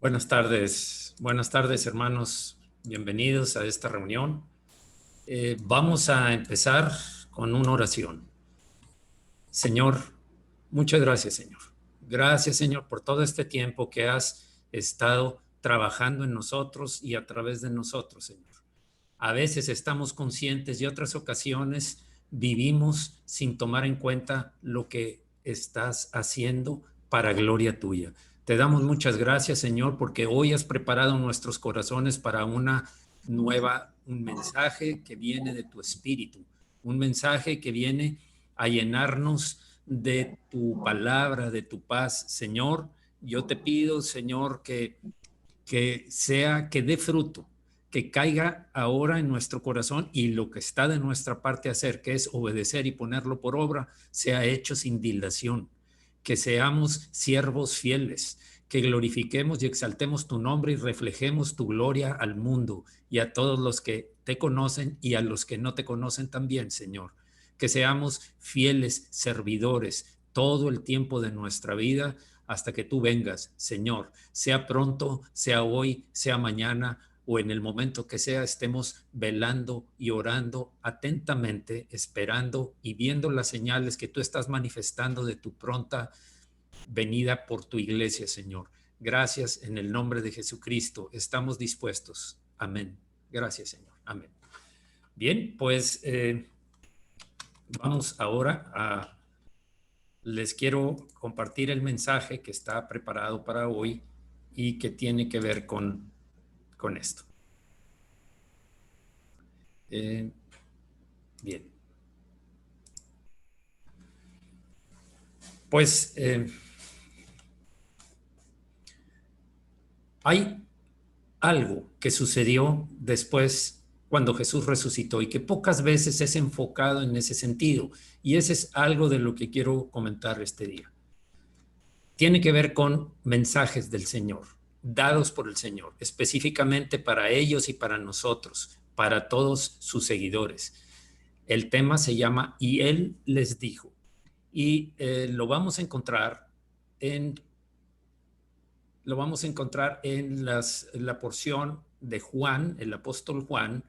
Buenas tardes hermanos, bienvenidos a esta reunión. Vamos a empezar con una oración. Señor, muchas gracias Señor. Gracias Señor por todo este tiempo que has estado trabajando en nosotros y a través de nosotros, Señor. A veces estamos conscientes y otras ocasiones vivimos sin tomar en cuenta lo que estás haciendo para gloria tuya. Te damos muchas gracias, Señor, porque hoy has preparado nuestros corazones para un mensaje que viene de tu espíritu, un mensaje que viene a llenarnos de tu palabra, de tu paz. Señor, yo te pido, Señor, que dé fruto, que caiga ahora en nuestro corazón y lo que está de nuestra parte hacer, que es obedecer y ponerlo por obra, sea hecho sin dilación, que seamos siervos fieles, que glorifiquemos y exaltemos tu nombre y reflejemos tu gloria al mundo y a todos los que te conocen y a los que no te conocen también, Señor. Que seamos fieles servidores todo el tiempo de nuestra vida hasta que tú vengas, Señor, sea pronto, sea hoy, sea mañana o en el momento que sea, estemos velando y orando atentamente, esperando y viendo las señales que tú estás manifestando de tu pronta venida por tu iglesia, Señor. Gracias en el nombre de Jesucristo. Estamos dispuestos. Amén. Gracias, Señor. Amén. Bien, pues vamos ahora a les quiero compartir el mensaje que está preparado para hoy y que tiene que ver con esto. Bien. Pues hay algo que sucedió después cuando Jesús resucitó y que pocas veces es enfocado en ese sentido. Y ese es algo de lo que quiero comentar este día. Tiene que ver con mensajes del Señor, dados por el Señor, específicamente para ellos y para nosotros, para todos sus seguidores. El tema se llama "Y Él les dijo", y lo vamos a encontrar en la porción de Juan, el apóstol Juan,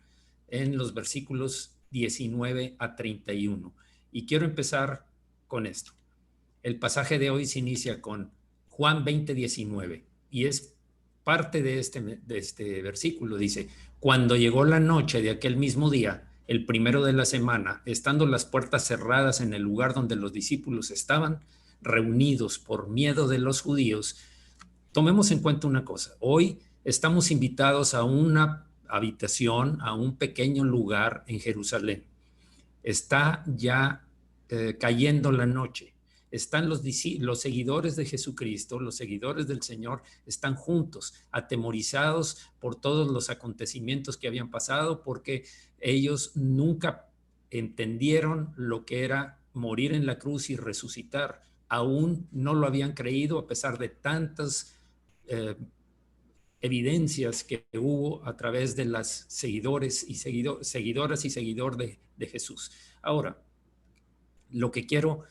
en los versículos 19 a 31. Y quiero empezar con esto. El pasaje de hoy se inicia con Juan 20:19 y es parte de este versículo. Dice: cuando llegó la noche de aquel mismo día, el primero de la semana, estando las puertas cerradas en el lugar donde los discípulos estaban reunidos por miedo de los judíos. Tomemos en cuenta una cosa. Hoy estamos invitados a una habitación, a un pequeño lugar en Jerusalén. Está ya cayendo la noche. Están los seguidores de Jesucristo, los seguidores del Señor, están juntos, atemorizados por todos los acontecimientos que habían pasado, porque ellos nunca entendieron lo que era morir en la cruz y resucitar. Aún no lo habían creído a pesar de tantas evidencias que hubo a través de las seguidoras y seguidor de Jesús. Ahora, lo que quiero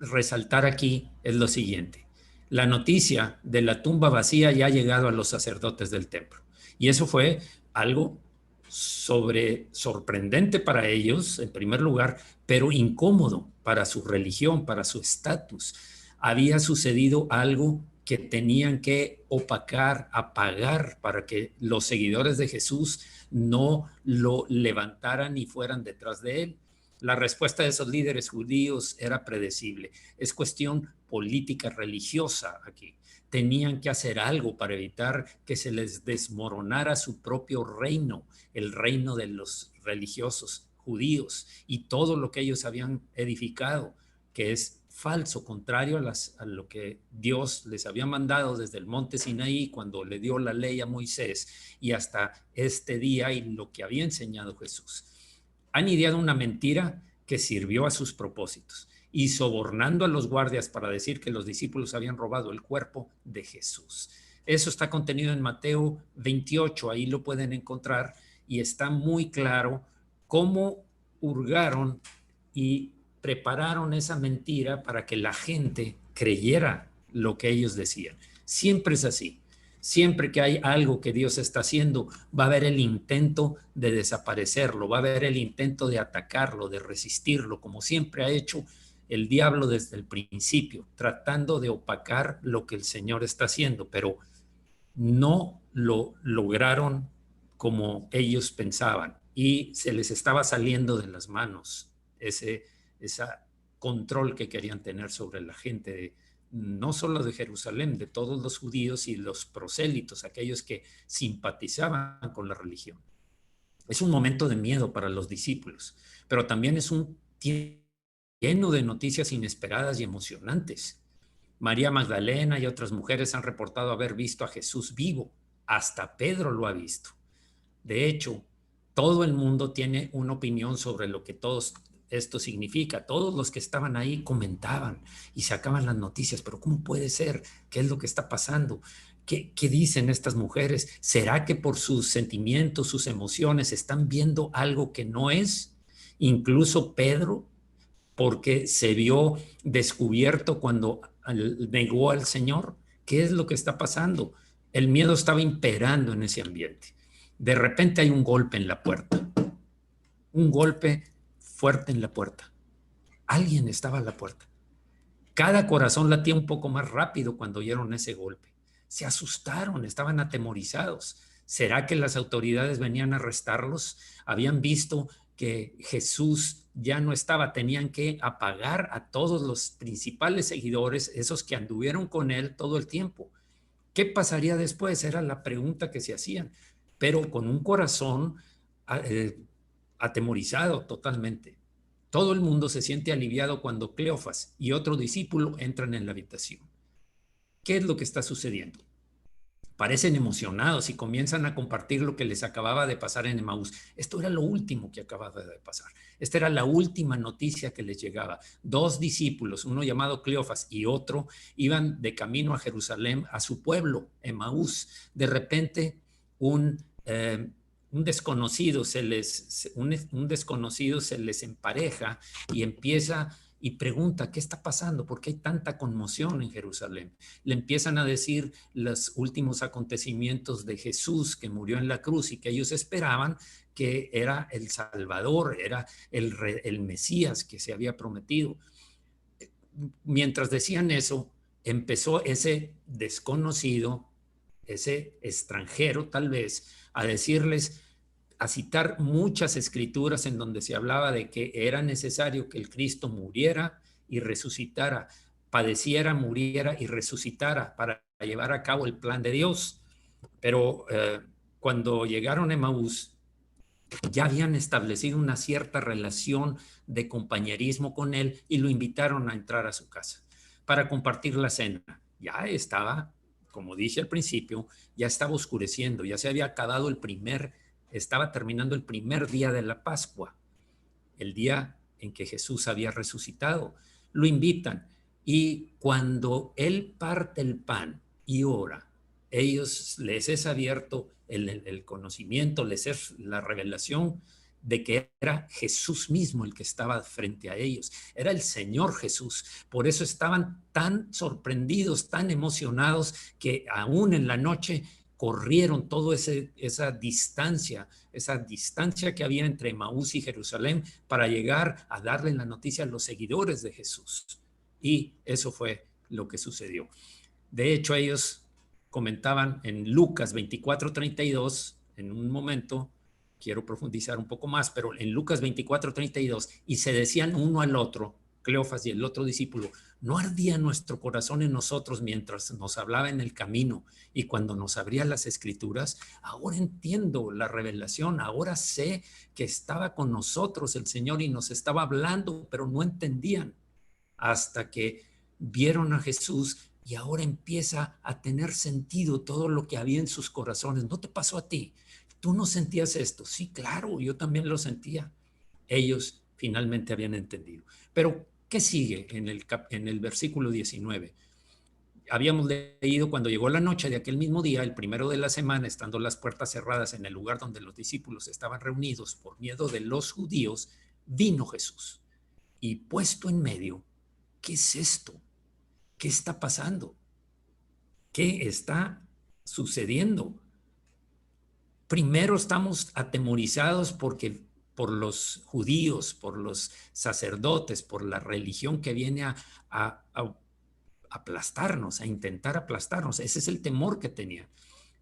resaltar aquí es lo siguiente. La noticia de la tumba vacía ya ha llegado a los sacerdotes del templo. Y eso fue algo sorprendente para ellos, en primer lugar, pero incómodo para su religión, para su estatus. Había sucedido algo que tenían que opacar, apagar, para que los seguidores de Jesús no lo levantaran y fueran detrás de él. La respuesta de esos líderes judíos era predecible. Es cuestión política religiosa aquí. Tenían que hacer algo para evitar que se les desmoronara su propio reino, el reino de los religiosos judíos y todo lo que ellos habían edificado, que es falso, contrario a lo que Dios les había mandado desde el monte Sinaí cuando le dio la ley a Moisés y hasta este día y lo que había enseñado Jesús. Han ideado una mentira que sirvió a sus propósitos y sobornando a los guardias para decir que los discípulos habían robado el cuerpo de Jesús. Eso está contenido en Mateo 28, ahí lo pueden encontrar y está muy claro cómo hurgaron y prepararon esa mentira para que la gente creyera lo que ellos decían. Siempre es así. Siempre que hay algo que Dios está haciendo, va a haber el intento de desaparecerlo, va a haber el intento de atacarlo, de resistirlo, como siempre ha hecho el diablo desde el principio, tratando de opacar lo que el Señor está haciendo, pero no lo lograron como ellos pensaban y se les estaba saliendo de las manos ese control que querían tener sobre la gente, no solo de Jerusalén, de todos los judíos y los prosélitos, aquellos que simpatizaban con la religión. Es un momento de miedo para los discípulos, pero también es un tiempo lleno de noticias inesperadas y emocionantes. María Magdalena y otras mujeres han reportado haber visto a Jesús vivo. Hasta Pedro lo ha visto. De hecho, todo el mundo tiene una opinión sobre lo que todo esto significa. Todos los que estaban ahí comentaban y sacaban las noticias, pero ¿cómo puede ser? ¿Qué es lo que está pasando? ¿Qué dicen estas mujeres? ¿Será que por sus sentimientos, sus emociones, están viendo algo que no es? Incluso Pedro, porque se vio descubierto cuando negó al Señor. ¿Qué es lo que está pasando? El miedo estaba imperando en ese ambiente. De repente hay un golpe en la puerta, un golpe fuerte en la puerta. Alguien estaba a la puerta. Cada corazón latía un poco más rápido cuando oyeron ese golpe. Se asustaron, estaban atemorizados. ¿Será que las autoridades venían a arrestarlos? Habían visto que Jesús ya no estaba, tenían que apagar a todos los principales seguidores, esos que anduvieron con él todo el tiempo. ¿Qué pasaría después? Era la pregunta que se hacían, pero con un corazón eh, atemorizado totalmente. Todo el mundo se siente aliviado cuando Cleofas y otro discípulo entran en la habitación. ¿Qué es lo que está sucediendo? Parecen emocionados y comienzan a compartir lo que les acababa de pasar en Emaús. Esto era lo último que acababa de pasar. Esta era la última noticia que les llegaba. Dos discípulos, uno llamado Cleofas y otro, iban de camino a Jerusalén, a su pueblo, Emaús. De repente, un desconocido un desconocido se les empareja y empieza y pregunta, ¿qué está pasando? ¿Por qué hay tanta conmoción en Jerusalén? Le empiezan a decir los últimos acontecimientos de Jesús que murió en la cruz y que ellos esperaban que era el Salvador, era el Mesías que se había prometido. Mientras decían eso, empezó ese desconocido, ese extranjero tal vez, a decirles, a citar muchas escrituras en donde se hablaba de que era necesario que el Cristo muriera y resucitara, padeciera, muriera y resucitara para llevar a cabo el plan de Dios. Pero cuando llegaron a Emaús, ya habían establecido una cierta relación de compañerismo con él y lo invitaron a entrar a su casa para compartir la cena. Ya estaba, como dije al principio, ya estaba oscureciendo, ya se había acabado estaba terminando el primer día de la Pascua, el día en que Jesús había resucitado. Lo invitan y cuando él parte el pan y ora, les es abierto el conocimiento, les es la revelación de que era Jesús mismo el que estaba frente a ellos, era el Señor Jesús. Por eso estaban tan sorprendidos, tan emocionados, que aún en la noche corrieron toda esa distancia que había entre Maús y Jerusalén para llegar a darle la noticia a los seguidores de Jesús. Y eso fue lo que sucedió. De hecho, ellos comentaban en Lucas 24:32, en un momento, quiero profundizar un poco más, pero en Lucas 24:32, y se decían uno al otro, Cleofas y el otro discípulo, ¿no ardía nuestro corazón en nosotros mientras nos hablaba en el camino y cuando nos abría las escrituras? Ahora entiendo la revelación, ahora sé que estaba con nosotros el Señor y nos estaba hablando, pero no entendían hasta que vieron a Jesús y ahora empieza a tener sentido todo lo que había en sus corazones. ¿No te pasó a ti? ¿Tú no sentías esto? Sí, claro, yo también lo sentía. Ellos finalmente habían entendido. Pero, ¿qué sigue en el versículo 19? Habíamos leído cuando llegó la noche de aquel mismo día, el primero de la semana, estando las puertas cerradas en el lugar donde los discípulos estaban reunidos por miedo de los judíos, vino Jesús y puesto en medio, ¿qué es esto? ¿Qué está pasando? ¿Qué está sucediendo. Primero estamos atemorizados porque por los judíos, por los sacerdotes, por la religión que viene a aplastarnos, a intentar aplastarnos. Ese es el temor que tenía.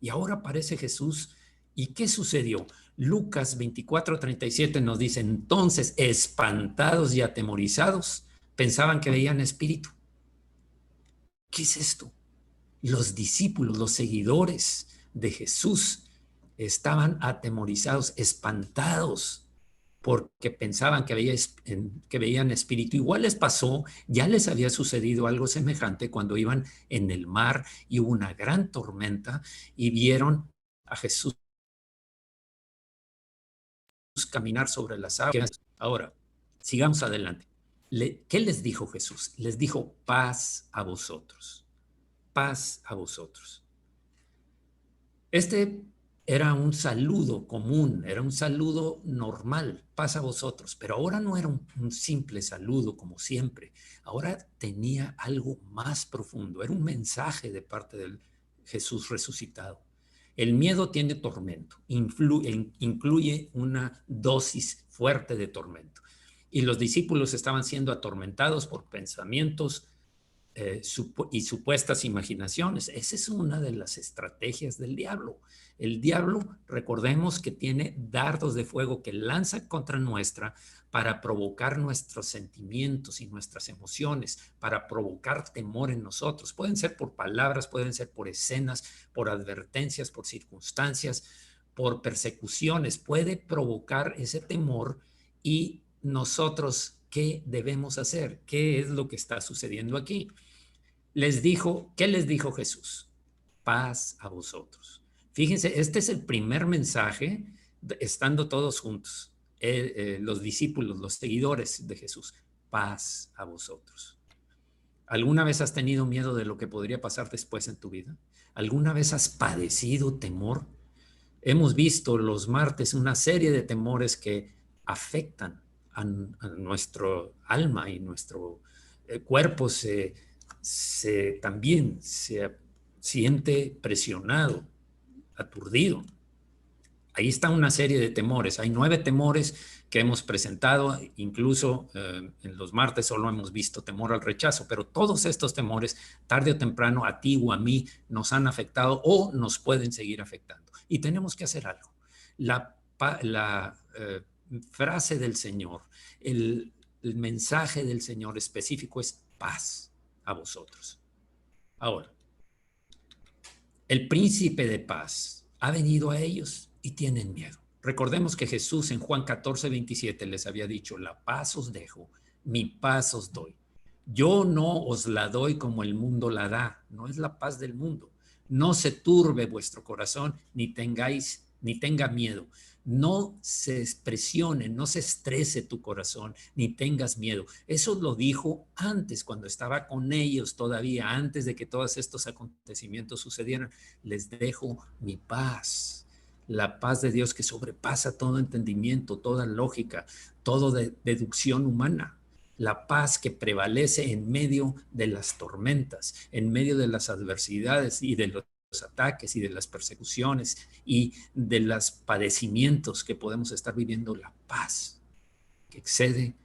Y ahora aparece Jesús. ¿Y qué sucedió? Lucas 24:37 nos dice, entonces, espantados y atemorizados, pensaban que veían espíritu. ¿Qué es esto? Los discípulos, los seguidores de Jesús estaban atemorizados, espantados, porque pensaban que veían espíritu. Igual les pasó, ya les había sucedido algo semejante cuando iban en el mar y hubo una gran tormenta y vieron a Jesús caminar sobre las aguas. Ahora, sigamos adelante. ¿Qué les dijo Jesús? Les dijo, paz a vosotros, paz a vosotros. Este era un saludo común, era un saludo normal, paz a vosotros, pero ahora no era un simple saludo como siempre, ahora tenía algo más profundo, era un mensaje de parte del Jesús resucitado. El miedo tiene tormento, incluye una dosis fuerte de tormento. Y los discípulos estaban siendo atormentados por pensamientos y supuestas imaginaciones. Esa es una de las estrategias del diablo. El diablo, recordemos que tiene dardos de fuego que lanza contra nuestra para provocar nuestros sentimientos y nuestras emociones, para provocar temor en nosotros. Pueden ser por palabras, pueden ser por escenas, por advertencias, por circunstancias, por persecuciones. Puede provocar ese temor y nosotros, ¿qué debemos hacer? ¿Qué es lo que está sucediendo aquí? ¿Qué les dijo Jesús? Paz a vosotros. Fíjense, este es el primer mensaje estando todos juntos, los discípulos, los seguidores de Jesús. Paz a vosotros. ¿Alguna vez has tenido miedo de lo que podría pasar después en tu vida? ¿Alguna vez has padecido temor? Hemos visto los martes una serie de temores que afectan a nuestro alma y nuestro cuerpo también se siente presionado, aturdido. Ahí está una serie de temores. Hay 9 temores que hemos presentado, incluso en los martes solo hemos visto temor al rechazo, pero todos estos temores, tarde o temprano, a ti o a mí, nos han afectado o nos pueden seguir afectando. Y tenemos que hacer algo. La frase del Señor, el mensaje del Señor específico es paz a vosotros. Ahora, el príncipe de paz ha venido a ellos y tienen miedo. Recordemos que Jesús en Juan 14:27 les había dicho, la paz os dejo, mi paz os doy. Yo no os la doy como el mundo la da, no es la paz del mundo. No se turbe vuestro corazón, ni tenga miedo. No se presione, no se estrese tu corazón, ni tengas miedo. Eso lo dijo antes, cuando estaba con ellos todavía, antes de que todos estos acontecimientos sucedieran. Les dejo mi paz, la paz de Dios que sobrepasa todo entendimiento, toda lógica, toda deducción humana. La paz que prevalece en medio de las tormentas, en medio de las adversidades y de los ataques y de las persecuciones y de los padecimientos que podemos estar viviendo, la paz que excede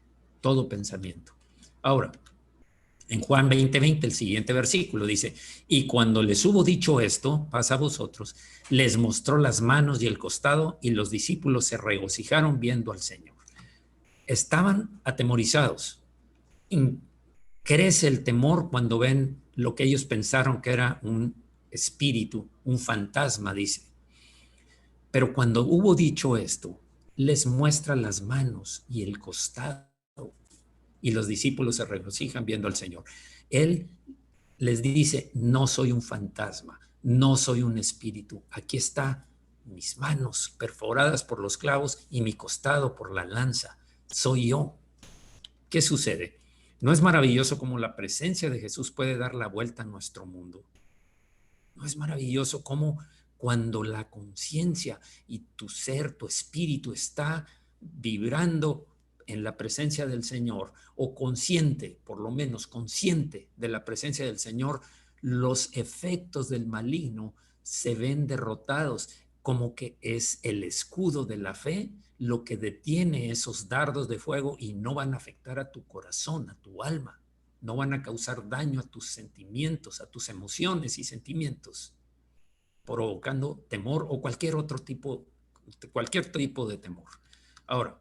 todo pensamiento. Ahora, en Juan 20:20, el siguiente versículo dice, y cuando les hubo dicho esto, paz a vosotros, les mostró las manos y el costado, y los discípulos se regocijaron viendo al Señor. Estaban atemorizados. Crece el temor cuando ven lo que ellos pensaron que era un espíritu, un fantasma, dice. Pero cuando hubo dicho esto, les muestra las manos y el costado, y los discípulos se regocijan viendo al Señor. Él les dice, no soy un fantasma, no soy un espíritu, aquí está mis manos perforadas por los clavos y mi costado por la lanza, soy yo. ¿Qué sucede? ¿No es maravilloso cómo la presencia de Jesús puede dar la vuelta a nuestro mundo? ¿No es maravilloso cómo cuando la conciencia y tu ser, tu espíritu está vibrando en la presencia del Señor, o consciente, por lo menos consciente de la presencia del Señor, los efectos del maligno se ven derrotados, como que es el escudo de la fe lo que detiene esos dardos de fuego y no van a afectar a tu corazón, a tu alma, no van a causar daño a tus sentimientos, a tus emociones y sentimientos, provocando temor o cualquier tipo de temor. Ahora,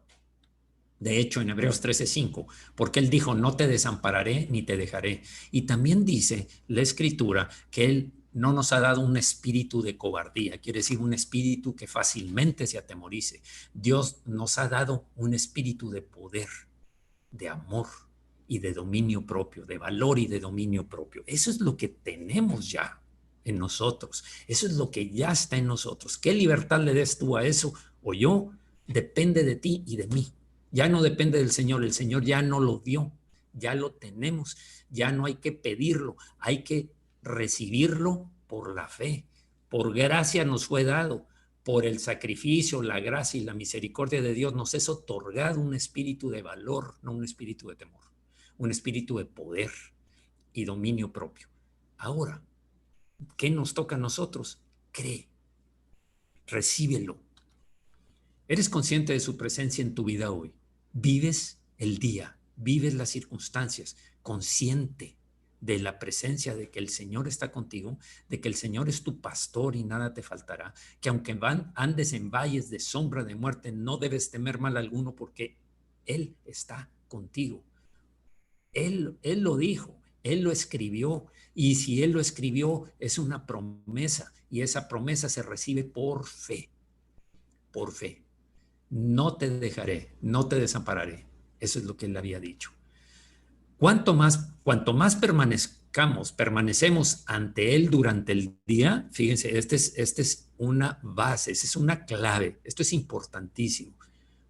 de hecho, en Hebreos 13:5, porque él dijo, no te desampararé ni te dejaré. Y también dice la Escritura que él no nos ha dado un espíritu de cobardía, quiere decir un espíritu que fácilmente se atemorice. Dios nos ha dado un espíritu de poder, de amor y de dominio propio, de valor y de dominio propio. Eso es lo que tenemos ya en nosotros. Eso es lo que ya está en nosotros. ¿Qué libertad le des tú a eso o yo? Depende de ti y de mí. Ya no depende del Señor. El Señor ya no lo dio. Ya lo tenemos. Ya no hay que pedirlo. Hay que recibirlo por la fe. Por gracia nos fue dado. Por el sacrificio, la gracia y la misericordia de Dios nos es otorgado un espíritu de valor, no un espíritu de temor, un espíritu de poder y dominio propio. Ahora, ¿qué nos toca a nosotros? Cree, recíbelo. ¿Eres consciente de su presencia en tu vida hoy? ¿Vives el día? ¿Vives las circunstancias? Consciente de la presencia de que el Señor está contigo, de que el Señor es tu pastor y nada te faltará, que aunque andes en valles de sombra de muerte, no debes temer mal alguno porque Él está contigo. Él lo dijo, Él lo escribió, y si Él lo escribió es una promesa, y esa promesa se recibe por fe, por fe. No te dejaré, no te desampararé. Eso es lo que Él había dicho. Cuanto más permanecemos ante Él durante el día, fíjense, esta es una base, esta es una clave, esto es importantísimo.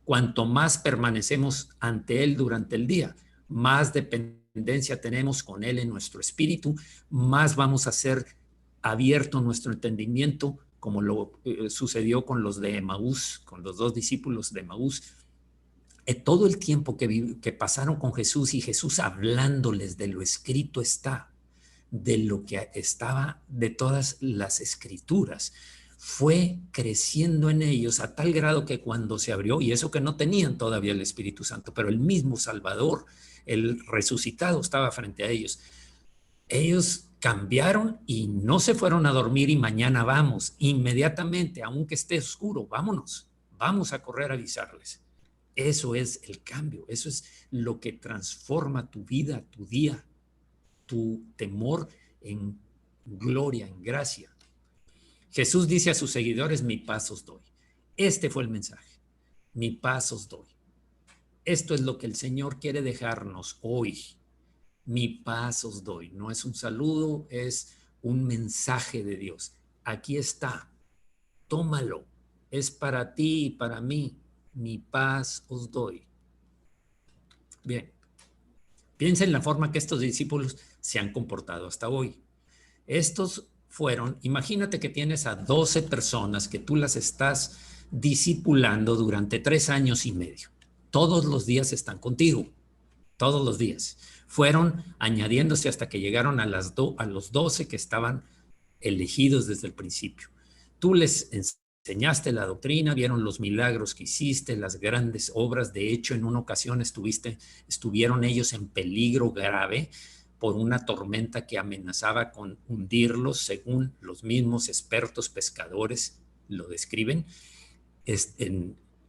Cuanto más permanecemos ante Él durante el día, más dependencia tenemos con Él en nuestro espíritu, más vamos a ser abierto nuestro entendimiento, como lo sucedió con los de Emaús, con los dos discípulos de Emaús. Todo el tiempo que pasaron con Jesús y Jesús hablándoles de lo escrito está, de lo que estaba, de todas las escrituras, fue creciendo en ellos a tal grado que cuando se abrió, y eso que no tenían todavía el Espíritu Santo, pero el mismo Salvador, el resucitado, estaba frente a ellos. Ellos cambiaron y no se fueron a dormir y mañana vamos, inmediatamente, aunque esté oscuro, vámonos, vamos a correr a avisarles. Eso es el cambio, eso es lo que transforma tu vida, tu día, tu temor en gloria, en gracia. Jesús dice a sus seguidores, mi paz os doy. Este fue el mensaje, mi paz os doy. Esto es lo que el Señor quiere dejarnos hoy. Mi paz os doy. No es un saludo, es un mensaje de Dios. Aquí está, tómalo. Es para ti y para mí. Mi paz os doy. Bien, piensa en la forma que estos discípulos se han comportado hasta hoy. Estos fueron, imagínate que tienes a 12 personas que tú las estás discipulando durante 3 años y medio. Todos los días están contigo, todos los días. Fueron añadiéndose hasta que llegaron a los 12 que estaban elegidos desde el principio. Tú les enseñaste la doctrina, vieron los milagros que hiciste, las grandes obras. De hecho, en una ocasión estuvieron ellos en peligro grave por una tormenta que amenazaba con hundirlos, según los mismos expertos pescadores lo describen.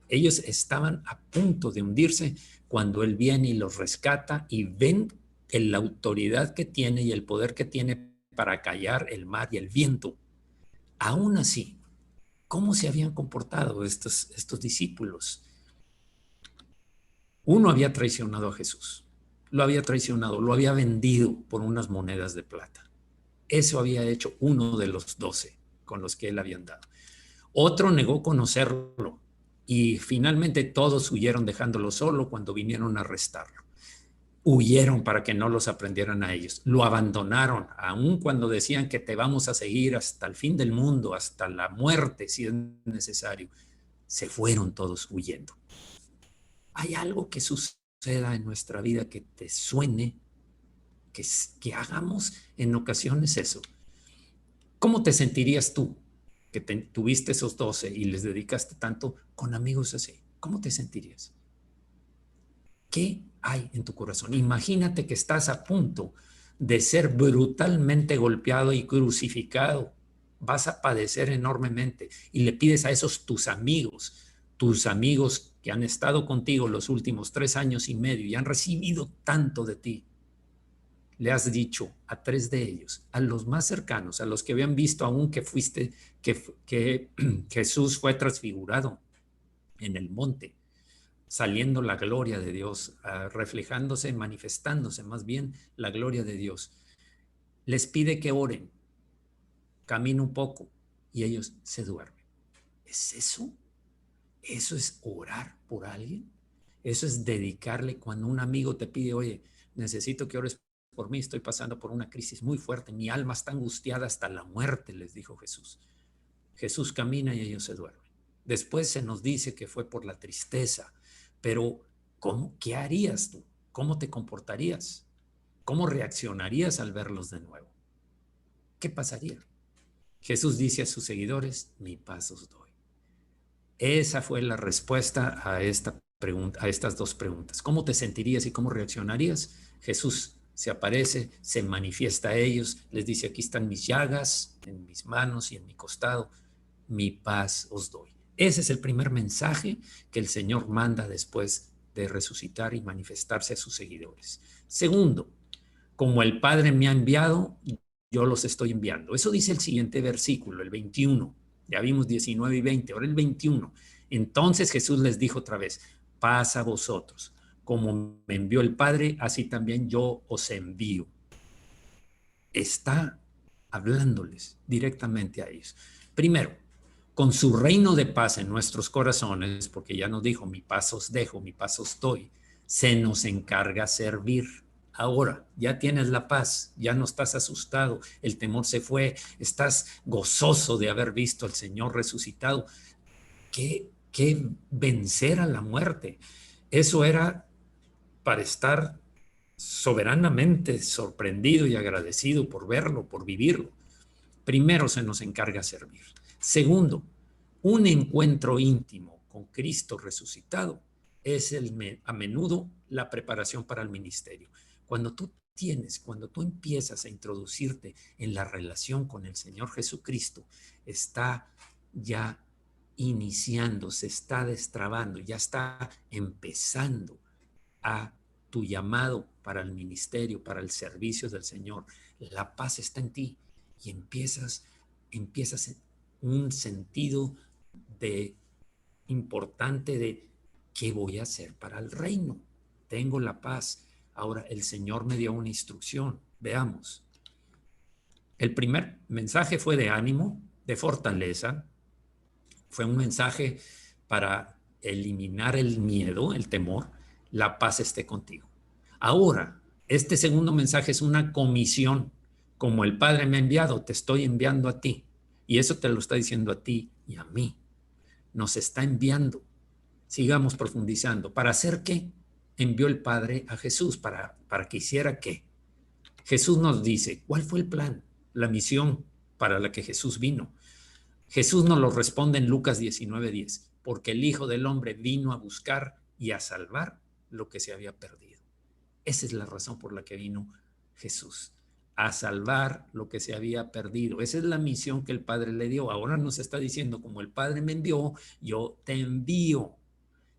Ellos estaban a punto de hundirse cuando Él viene y los rescata y ven la autoridad que tiene y el poder que tiene para callar el mar y el viento. Aún así, ¿cómo se habían comportado estos discípulos? Uno había traicionado a Jesús, lo había traicionado, lo había vendido por unas monedas de plata. Eso había hecho uno de los 12 con los que Él había andado. Otro negó conocerlo y finalmente todos huyeron dejándolo solo cuando vinieron a arrestarlo. Huyeron para que no los aprendieran a ellos. Lo abandonaron, aun cuando decían que te vamos a seguir hasta el fin del mundo, hasta la muerte, si es necesario. Se fueron todos huyendo. ¿Hay algo que suceda en nuestra vida que te suene, que hagamos en ocasiones eso? ¿Cómo te sentirías tú que tuviste esos 12 y les dedicaste tanto con amigos así, ¿cómo te sentirías? ¿Qué hay en tu corazón? Imagínate que estás a punto de ser brutalmente golpeado y crucificado. Vas a padecer enormemente y le pides a esos tus amigos que han estado contigo los últimos 3 años y medio y han recibido tanto de ti. Le has dicho a 3 de ellos, a los más cercanos, a los que habían visto aún que que Jesús fue transfigurado en el monte, saliendo la gloria de Dios, reflejándose, manifestándose más bien la gloria de Dios. Les pide que oren, camina un poco y ellos se duermen. ¿Es eso? ¿Eso es orar por alguien? Eso es dedicarle cuando un amigo te pide, oye, necesito que ores por mí, estoy pasando por una crisis muy fuerte, mi alma está angustiada hasta la muerte, les dijo Jesús. Jesús camina y ellos se duermen. Después se nos dice que fue por la tristeza, pero ¿qué harías tú? ¿Cómo te comportarías? ¿Cómo reaccionarías al verlos de nuevo? ¿Qué pasaría? Jesús dice a sus seguidores, mi paz os doy. Esa fue la respuesta a esta pregunta, a estas dos preguntas. ¿Cómo te sentirías y cómo reaccionarías? Jesús se aparece, se manifiesta a ellos, les dice, aquí están mis llagas en mis manos y en mi costado, mi paz os doy. Ese es el primer mensaje que el Señor manda después de resucitar y manifestarse a sus seguidores. Segundo, como el Padre me ha enviado, yo los estoy enviando. Eso dice el siguiente versículo, el 21. Ya vimos 19 y 20, ahora el 21. Entonces Jesús les dijo otra vez, paz a vosotros. Como me envió el Padre, así también yo os envío. Está hablándoles directamente a ellos. Primero, con su reino de paz en nuestros corazones, porque ya nos dijo, mi paz os dejo, mi paz os doy, se nos encarga servir. Ahora ya tienes la paz, ya no estás asustado, el temor se fue, estás gozoso de haber visto al Señor resucitado. ¿Qué vencer a la muerte? Eso era para estar soberanamente sorprendido y agradecido por verlo, por vivirlo. Primero se nos encarga servir. Segundo, un encuentro íntimo con Cristo resucitado es a menudo la preparación para el ministerio. Cuando tú empiezas a introducirte en la relación con el Señor Jesucristo, está ya iniciando, se está destrabando, ya está empezando a tu llamado para el ministerio, para el servicio del Señor. La paz está en ti y empiezas un sentido de importante de qué voy a hacer para el reino. Tengo la paz. Ahora el Señor me dio una instrucción. Veamos. El primer mensaje fue de ánimo, de fortaleza. Fue un mensaje para eliminar el miedo, el temor. La paz esté contigo. Ahora, este segundo mensaje es una comisión. Como el Padre me ha enviado, te estoy enviando a ti. Y eso te lo está diciendo a ti y a mí. Nos está enviando. Sigamos profundizando. ¿Para hacer qué? Envió el Padre a Jesús. ¿Para que hiciera qué? Jesús nos dice, ¿cuál fue el plan? La misión para la que Jesús vino. Jesús nos lo responde en Lucas 19:10, porque el Hijo del Hombre vino a buscar y a salvar lo que se había perdido. Esa es la razón por la que vino Jesús, a salvar lo que se había perdido. Esa es la misión que el Padre le dio. Ahora nos está diciendo, como el Padre me envió, yo te envío.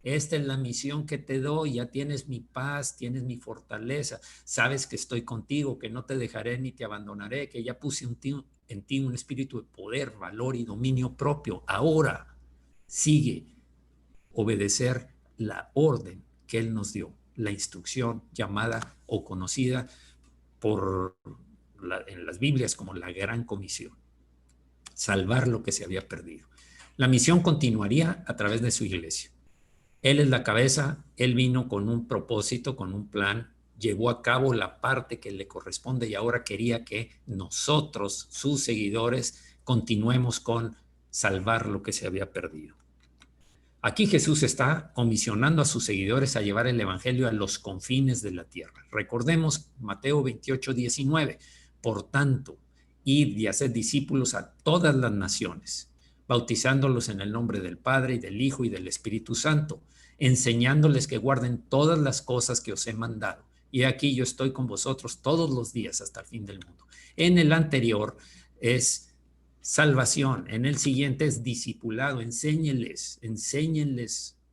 Esta es la misión que te doy, ya tienes mi paz, tienes mi fortaleza, sabes que estoy contigo, que no te dejaré ni te abandonaré, que ya puse en ti un espíritu de poder, valor y dominio propio. Ahora sigue obedecer la orden que Él nos dio, la instrucción llamada o conocida en las Biblias como la Gran Comisión, salvar lo que se había perdido. La misión continuaría a través de su iglesia. Él es la cabeza, Él vino con un propósito, con un plan, llevó a cabo la parte que le corresponde y ahora quería que nosotros, sus seguidores, continuemos con salvar lo que se había perdido. Aquí Jesús está comisionando a sus seguidores a llevar el evangelio a los confines de la tierra. Recordemos Mateo 28:19. Por tanto, id y haced discípulos a todas las naciones, bautizándolos en el nombre del Padre y del Hijo y del Espíritu Santo, enseñándoles que guarden todas las cosas que os he mandado. Y aquí yo estoy con vosotros todos los días hasta el fin del mundo. En el anterior es salvación, en el siguiente es discipulado. Enséñenles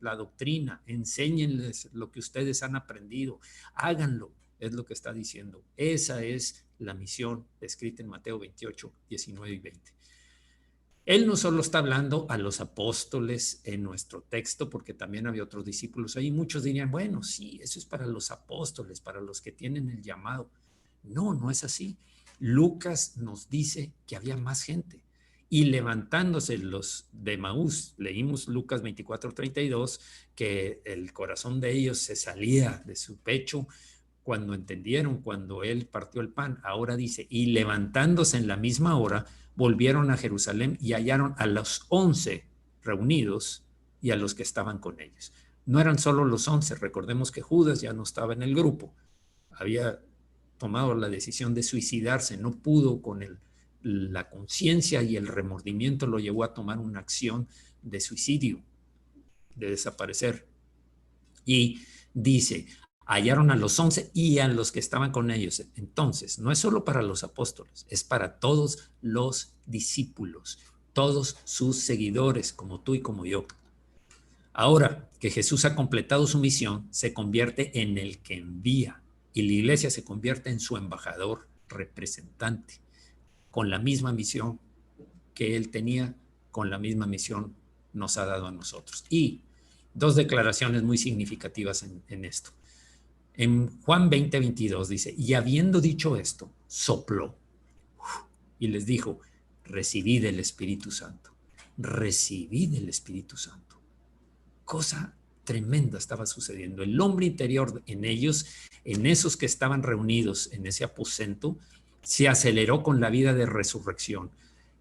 la doctrina, enséñenles lo que ustedes han aprendido, háganlo, es lo que está diciendo. Esa es la misión descrita en Mateo 28, 19 y 20. Él no solo está hablando a los apóstoles en nuestro texto, porque también había otros discípulos ahí. Muchos dirían, bueno, sí, eso es para los apóstoles, para los que tienen el llamado. No, no es así. Lucas nos dice que había más gente. Y levantándose los de Maús, leímos Lucas 24:32, que el corazón de ellos se salía de su pecho cuando entendieron, cuando él partió el pan. Ahora dice, y levantándose en la misma hora, volvieron a Jerusalén y hallaron a los 11 reunidos y a los que estaban con ellos. No eran solo los 11, recordemos que Judas ya no estaba en el grupo, había tomado la decisión de suicidarse, no pudo con la conciencia y el remordimiento lo llevó a tomar una acción de suicidio, de desaparecer. Y dice, hallaron a los 11 y a los que estaban con ellos. Entonces, no es solo para los apóstoles, es para todos los discípulos, todos sus seguidores, como tú y como yo. Ahora que Jesús ha completado su misión, se convierte en el que envía y la iglesia se convierte en su embajador, representante, con la misma misión que él tenía, con la misma misión nos ha dado a nosotros. Y dos declaraciones muy significativas en esto. En Juan 20:22 dice, y habiendo dicho esto, sopló y les dijo, recibid el Espíritu Santo, recibid el Espíritu Santo. Cosa tremenda estaba sucediendo. El hombre interior en ellos, en esos que estaban reunidos en ese aposento, se aceleró con la vida de resurrección.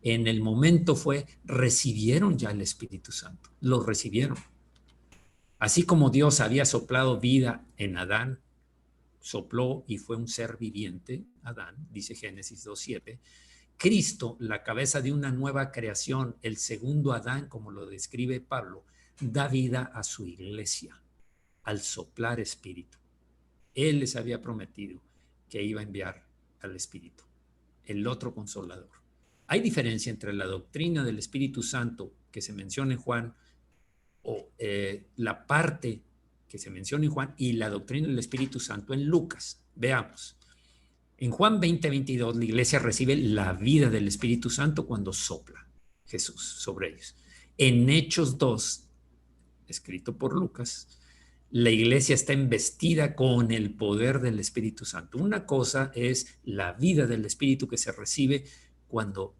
En el momento recibieron ya el Espíritu Santo, lo recibieron. Así como Dios había soplado vida en Adán, sopló y fue un ser viviente, Adán, dice Génesis 2:7, Cristo, la cabeza de una nueva creación, el segundo Adán, como lo describe Pablo, da vida a su iglesia al soplar espíritu. Él les había prometido que iba a enviar al Espíritu, el otro consolador. Hay diferencia entre la doctrina del Espíritu Santo que se menciona en Juan, o la parte que se menciona en Juan, y la doctrina del Espíritu Santo en Lucas. Veamos. En Juan 20:22, la iglesia recibe la vida del Espíritu Santo cuando sopla Jesús sobre ellos. En Hechos 2, escrito por Lucas, la iglesia está investida con el poder del Espíritu Santo. Una cosa es la vida del Espíritu que se recibe cuando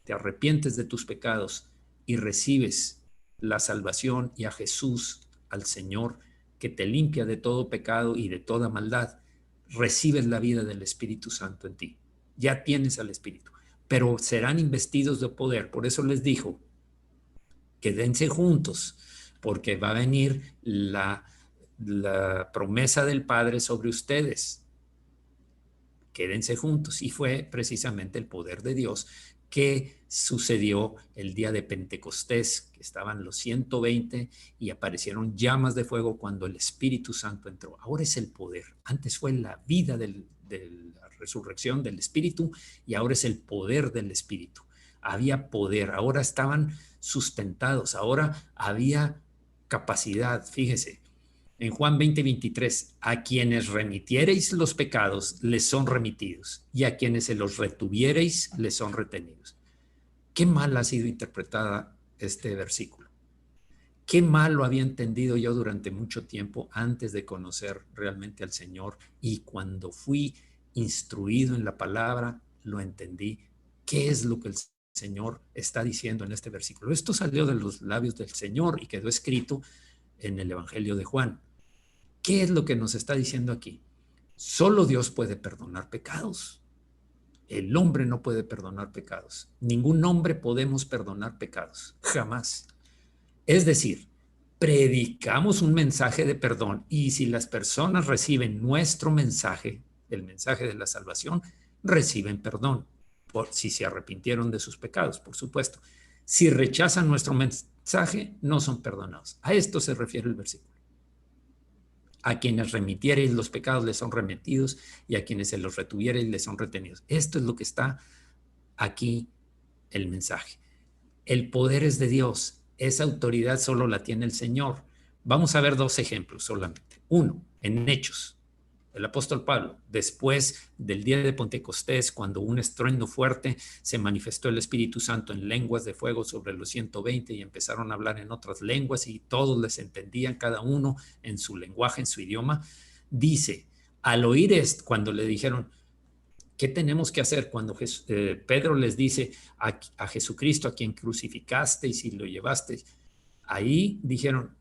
te arrepientes de tus pecados y recibes la salvación y a Jesús, al Señor, que te limpia de todo pecado y de toda maldad. Recibes la vida del Espíritu Santo en ti. Ya tienes al Espíritu, pero serán investidos de poder. Por eso les dijo, quédense juntos, porque va a venir la promesa del Padre sobre ustedes. Quédense juntos. Y fue precisamente el poder de Dios que sucedió el día de Pentecostés, que estaban los 120 y aparecieron llamas de fuego cuando el Espíritu Santo entró. Ahora es el poder. Antes fue la vida de la resurrección del Espíritu y ahora es el poder del Espíritu. Había poder, ahora estaban sustentados, ahora había capacidad. Fíjese, en Juan 20:23, a quienes remitiereis los pecados, les son remitidos, y a quienes se los retuviereis, les son retenidos. Qué mal ha sido interpretada este versículo. Qué mal lo había entendido yo durante mucho tiempo antes de conocer realmente al Señor, y cuando fui instruido en la palabra, lo entendí. ¿Qué es lo que el Señor está diciendo en este versículo? Esto salió de los labios del Señor y quedó escrito en el Evangelio de Juan. ¿Qué es lo que nos está diciendo aquí? Solo Dios puede perdonar pecados. El hombre no puede perdonar pecados. Ningún hombre podemos perdonar pecados. Jamás. Es decir, predicamos un mensaje de perdón y si las personas reciben nuestro mensaje, el mensaje de la salvación, reciben perdón. Si se arrepintieron de sus pecados, por supuesto. Si rechazan nuestro mensaje, no son perdonados. A esto se refiere el versículo. A quienes remitiereis los pecados les son remitidos, y a quienes se los retuviereis les son retenidos. Esto es lo que está aquí el mensaje. El poder es de Dios. Esa autoridad solo la tiene el Señor. Vamos a ver 2 ejemplos solamente. Uno, en Hechos. El apóstol Pablo, después del día de Pentecostés, cuando un estruendo fuerte, se manifestó el Espíritu Santo en lenguas de fuego sobre los 120 y empezaron a hablar en otras lenguas y todos les entendían, cada uno en su lenguaje, en su idioma. Dice, al oír esto, cuando le dijeron, ¿qué tenemos que hacer? Cuando Pedro les dice a Jesucristo, a quien crucificaste y si lo llevaste, ahí dijeron,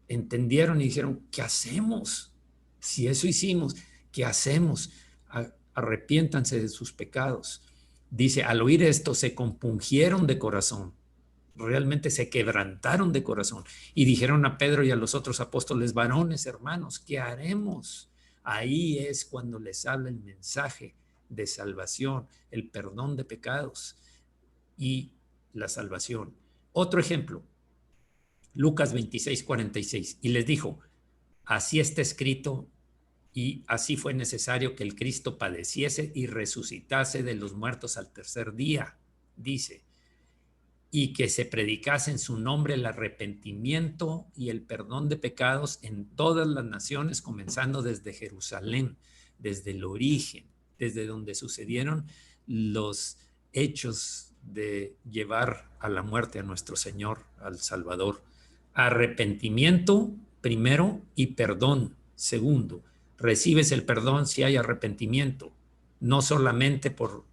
entendieron y dijeron, ¿qué hacemos? Si eso hicimos, ¿qué hacemos? Arrepiéntanse de sus pecados. Dice, al oír esto se compungieron de corazón, realmente se quebrantaron de corazón y dijeron a Pedro y a los otros apóstoles, varones, hermanos, ¿qué haremos? Ahí es cuando les habla el mensaje de salvación, el perdón de pecados y la salvación. Otro ejemplo, Lucas 26:46, y les dijo, así está escrito y así fue necesario que el Cristo padeciese y resucitase de los muertos al tercer día, dice, y que se predicase en su nombre el arrepentimiento y el perdón de pecados en todas las naciones, comenzando desde Jerusalén, desde el origen, desde donde sucedieron los hechos de llevar a la muerte a nuestro Señor, al Salvador. Arrepentimiento primero y perdón segundo. Recibes el perdón si hay arrepentimiento, no solamente por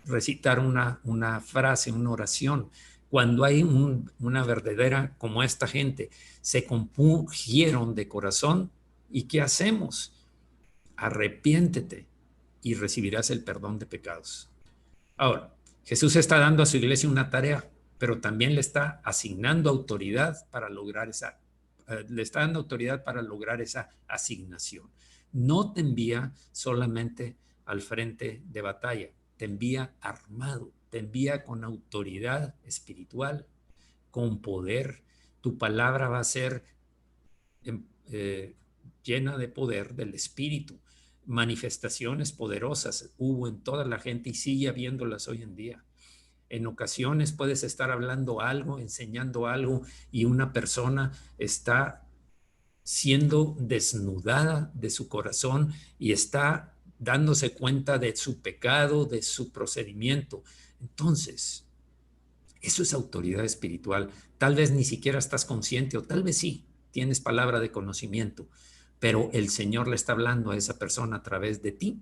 recitar una frase, una oración. Cuando hay una verdadera, como esta gente, se compungieron de corazón, ¿y qué hacemos? Arrepiéntete y recibirás el perdón de pecados. Ahora, Jesús está dando a su iglesia una tarea, pero también le está asignando autoridad para lograr le está dando autoridad para lograr esa asignación. No te envía solamente al frente de batalla, te envía armado, te envía con autoridad espiritual, con poder. Tu palabra va a ser eh, llena de poder del Espíritu. Manifestaciones poderosas hubo en toda la gente y sigue habiéndolas hoy en día. En ocasiones puedes estar hablando algo, enseñando algo y una persona está siendo desnudada de su corazón y está dándose cuenta de su pecado, de su procedimiento. Entonces, eso es autoridad espiritual. Tal vez ni siquiera estás consciente o tal vez sí, tienes palabra de conocimiento, pero el Señor le está hablando a esa persona a través de ti.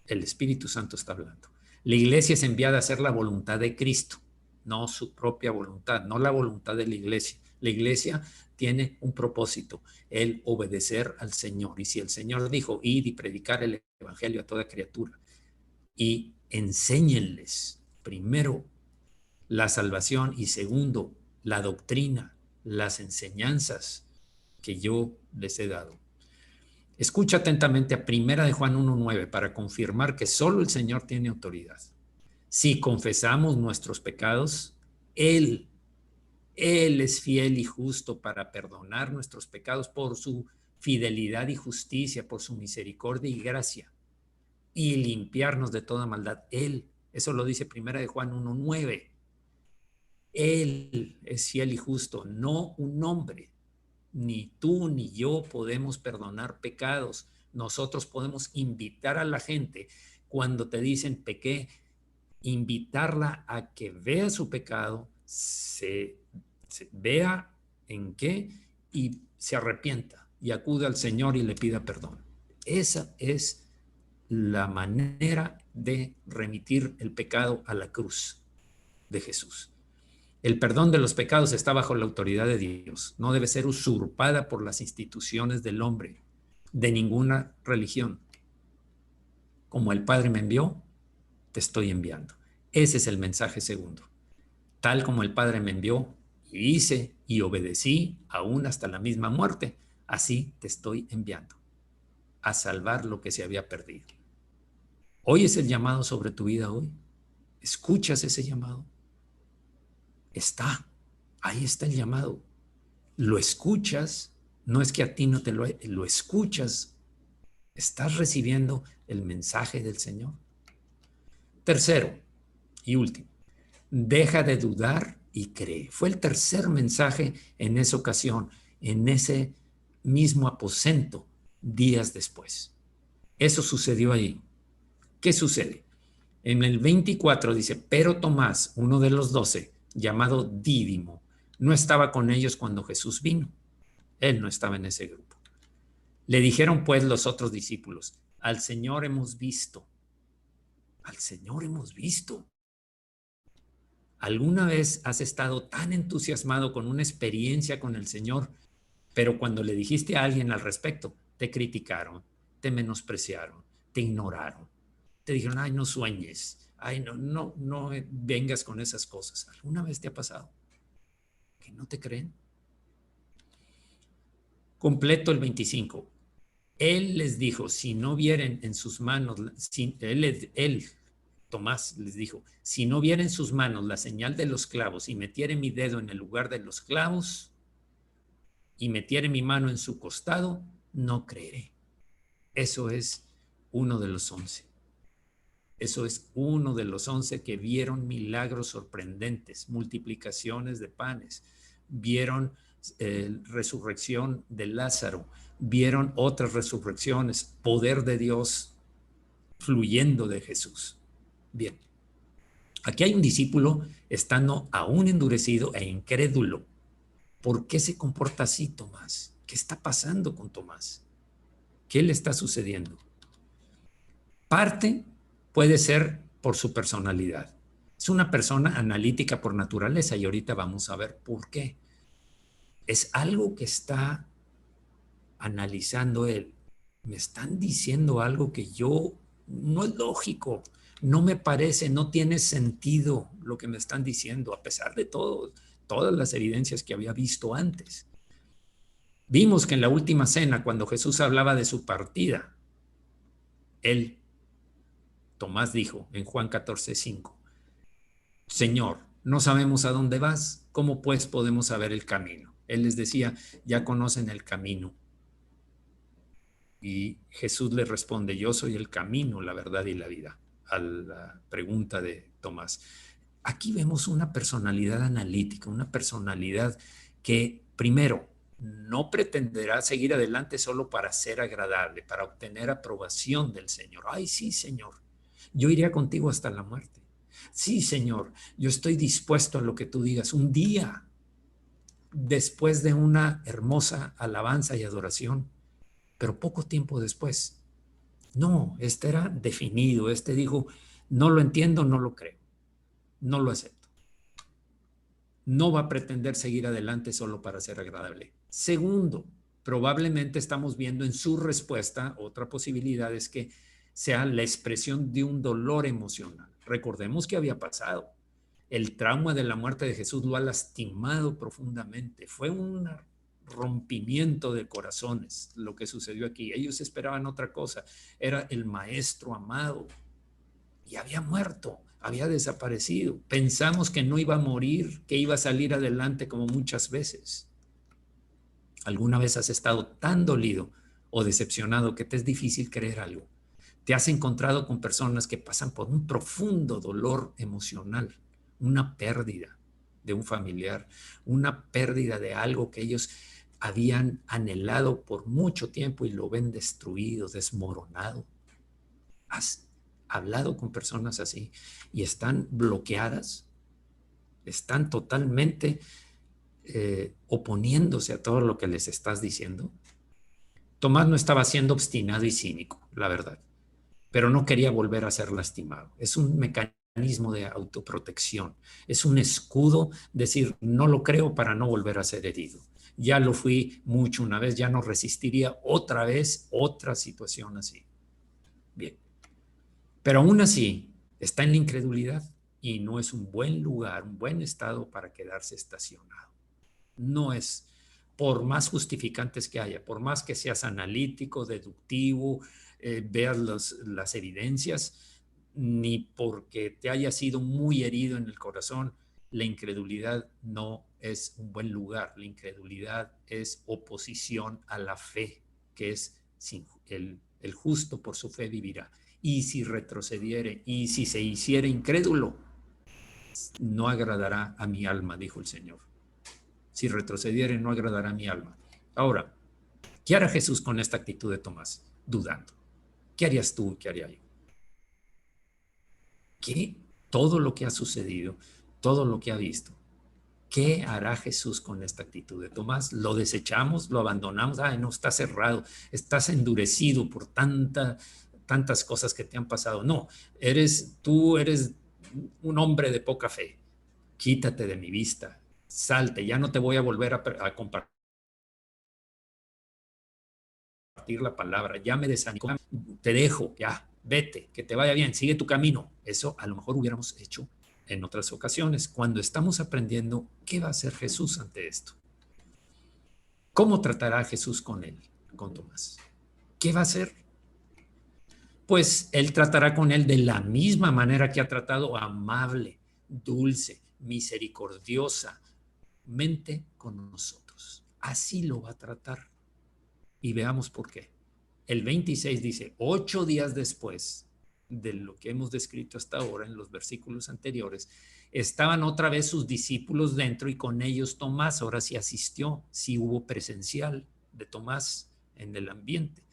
El Espíritu Santo está hablando. La iglesia es enviada a hacer la voluntad de Cristo, no su propia voluntad, no la voluntad de la iglesia. La iglesia tiene un propósito, el obedecer al Señor. Y si el Señor dijo, id y predicar el evangelio a toda criatura y enséñenles primero la salvación y segundo la doctrina, las enseñanzas que yo les he dado. Escucha atentamente a 1 Juan 1:9 para confirmar que solo el Señor tiene autoridad. Si confesamos nuestros pecados, Él es fiel y justo para perdonar nuestros pecados por su fidelidad y justicia, por su misericordia y gracia, y limpiarnos de toda maldad. Él, eso lo dice 1 Juan 1:9. Él es fiel y justo, no un hombre. Ni tú ni yo podemos perdonar pecados. Nosotros podemos invitar a la gente cuando te dicen pequé, invitarla a que vea su pecado, se vea en qué y se arrepienta y acude al Señor y le pida perdón. Esa es la manera de remitir el pecado a la cruz de Jesús. El perdón de los pecados está bajo la autoridad de Dios. No debe ser usurpada por las instituciones del hombre, de ninguna religión. Como el Padre me envió, te estoy enviando. Ese es el mensaje segundo. Tal como el Padre me envió y hice y obedecí aún hasta la misma muerte, así te estoy enviando a salvar lo que se había perdido. Hoy es el llamado sobre tu vida hoy. ¿Escuchas ese llamado? está, ahí está el llamado. Lo escuchas, no es que a ti no te lo escuchas, estás recibiendo el mensaje del Señor. Tercero y último, deja de dudar y cree. Fue el tercer mensaje en esa ocasión, en ese mismo aposento, días después. Eso sucedió ahí. ¿Qué sucede? En el 24 dice, pero Tomás, uno de los 12, llamado Dídimo, no estaba con ellos cuando Jesús vino. Él no estaba en ese grupo. Le dijeron pues los otros discípulos, al Señor hemos visto. Al Señor hemos visto. ¿Alguna vez has estado tan entusiasmado con una experiencia con el Señor, pero cuando le dijiste a alguien al respecto, te criticaron, te menospreciaron, te ignoraron, te dijeron, ay, no sueñes, ay, no vengas con esas cosas? ¿Alguna vez te ha pasado que no te creen? Completo el 25. Él les dijo, si no vieren en sus manos, Tomás les dijo, si no viera en sus manos la señal de los clavos y metiere mi dedo en el lugar de los clavos y metiere mi mano en su costado, no creeré. Eso es uno de los 11. Eso es uno de los 11 que vieron milagros sorprendentes, multiplicaciones de panes, vieron resurrección de Lázaro, vieron otras resurrecciones, poder de Dios fluyendo de Jesús. Bien, aquí hay un discípulo estando aún endurecido e incrédulo. ¿Por qué se comporta así Tomás? ¿Qué está pasando con Tomás? ¿Qué le está sucediendo? Parte puede ser por su personalidad. Es una persona analítica por naturaleza y ahorita vamos a ver por qué. Es algo que está analizando él. Me están diciendo algo que yo no es lógico, no me parece, no tiene sentido lo que me están diciendo, a pesar de todo, todas las evidencias que había visto antes. Vimos que en la última cena, cuando Jesús hablaba de su partida, él, Tomás dijo en Juan 14:5, Señor, no sabemos a dónde vas, ¿cómo pues podemos saber el camino? Él les decía, ya conocen el camino. Y Jesús le responde, yo soy el camino, la verdad y la vida, a la pregunta de Tomás. Aquí vemos una personalidad analítica, una personalidad que, primero, no pretenderá seguir adelante solo para ser agradable, para obtener aprobación del Señor. Ay, sí, Señor, yo iría contigo hasta la muerte. Sí, Señor, yo estoy dispuesto a lo que tú digas. Un día, después de una hermosa alabanza y adoración, pero poco tiempo después. No, este era definido, este dijo, no lo entiendo, no lo creo, no lo acepto. No va a pretender seguir adelante solo para ser agradable. Segundo, probablemente estamos viendo en su respuesta, otra posibilidad es que sea la expresión de un dolor emocional. Recordemos que había pasado. El trauma de la muerte de Jesús lo ha lastimado profundamente. Fue un rompimiento de corazones lo que sucedió aquí. Ellos esperaban otra cosa. Era el maestro amado y había muerto, había desaparecido. Pensamos que no iba a morir, que iba a salir adelante como muchas veces. ¿Alguna vez has estado tan dolido o decepcionado que te es difícil creer algo? Te has encontrado con personas que pasan por un profundo dolor emocional, una pérdida de un familiar, una pérdida de algo que ellos habían anhelado por mucho tiempo y lo ven destruido, desmoronado. ¿Has hablado con personas así y están bloqueadas? ¿Están totalmente oponiéndose a todo lo que les estás diciendo? Tomás no estaba siendo obstinado y cínico, la verdad, pero no quería volver a ser lastimado. Es un mecanismo de autoprotección, es un escudo, decir, no lo creo para no volver a ser herido. Ya lo fui mucho una vez, ya no resistiría otra vez otra situación así. Bien, pero aún así está en la incredulidad y no es un buen lugar, un buen estado para quedarse estacionado. No es, por más justificantes que haya, por más que seas analítico, deductivo, veas las evidencias, ni porque te haya sido muy herido en el corazón, La incredulidad no es un buen lugar. La incredulidad es oposición a la fe, que es el justo por su fe vivirá. Y si retrocediere, y si se hiciera incrédulo, no agradará a mi alma, dijo el Señor. Si retrocediere, no agradará a mi alma. Ahora, ¿qué hará Jesús con esta actitud de Tomás? Dudando. ¿Qué harías tú? ¿Qué haría yo? ¿Qué? Todo lo que ha sucedido, todo lo que ha visto, ¿qué hará Jesús con esta actitud de Tomás? ¿Lo desechamos? ¿Lo abandonamos? Ay, no, está cerrado, estás endurecido por tantas cosas que te han pasado. No, tú eres un hombre de poca fe. Quítate de mi vista, salte, ya no te voy a volver a compartir la palabra, ya me desanimo, te dejo, ya, vete, que te vaya bien, sigue tu camino. Eso a lo mejor hubiéramos hecho en otras ocasiones, cuando estamos aprendiendo qué va a hacer Jesús ante esto. ¿Cómo tratará Jesús con él, con Tomás? ¿Qué va a hacer? Pues él tratará con él de la misma manera que ha tratado, amable, dulce, misericordiosamente con nosotros. Así lo va a tratar. Y veamos por qué. El 26 dice, 8 días después de lo que hemos descrito hasta ahora en los versículos anteriores, estaban otra vez sus discípulos dentro y con ellos Tomás. Ahora sí asistió, sí hubo presencial de Tomás en el ambiente.